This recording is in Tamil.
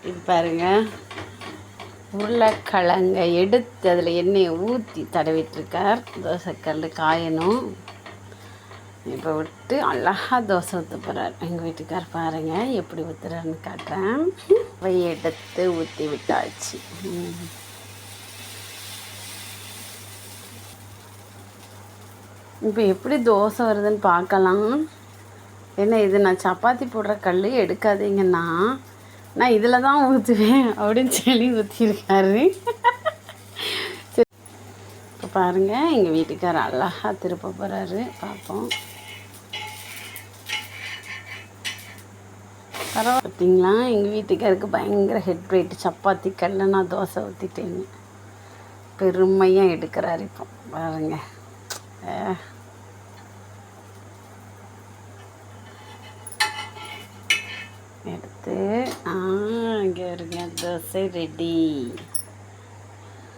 இது பாருங்கள், உருளைக்கிழங்கை எடுத்து அதில் எண்ணெயை ஊற்றி தடவிட்டுருக்கார். தோசைக்கல் காயணும். இப்போ விட்டு அழகாக தோசை ஊற்ற போகிறார். எங்கள் வீட்டுக்கார் பாருங்கள் எப்படி ஊற்றுறாருன்னு காட்டுறேன். எடுத்து ஊற்றி விட்டாச்சு. இப்போ எப்படி தோசை வருதுன்னு பார்க்கலாம். ஏன்னா இது நான் சப்பாத்தி போடுற கல், எடுக்காதீங்கன்னா நான் இதில் தான் ஊற்றுவேன் அப்படின்னு சொல்லி ஊற்றிருக்காரு. சரி, இப்போ பாருங்கள் எங்கள் வீட்டுக்காரர் அழகாக திருப்ப போகிறாரு. பார்ப்போம். பரவாயில்ல, பார்த்தீங்களா, எங்கள் வீட்டுக்காருக்கு பயங்கர ஹெட் வெயிட். சப்பாத்தி கல்ல நான் தோசை ஊற்றிட்டேன்னு பெருமையாக எடுக்கிறாரு. இப்போ பாருங்கள், எடுத்து இங்கே இருங்க, தோசை ரெடி.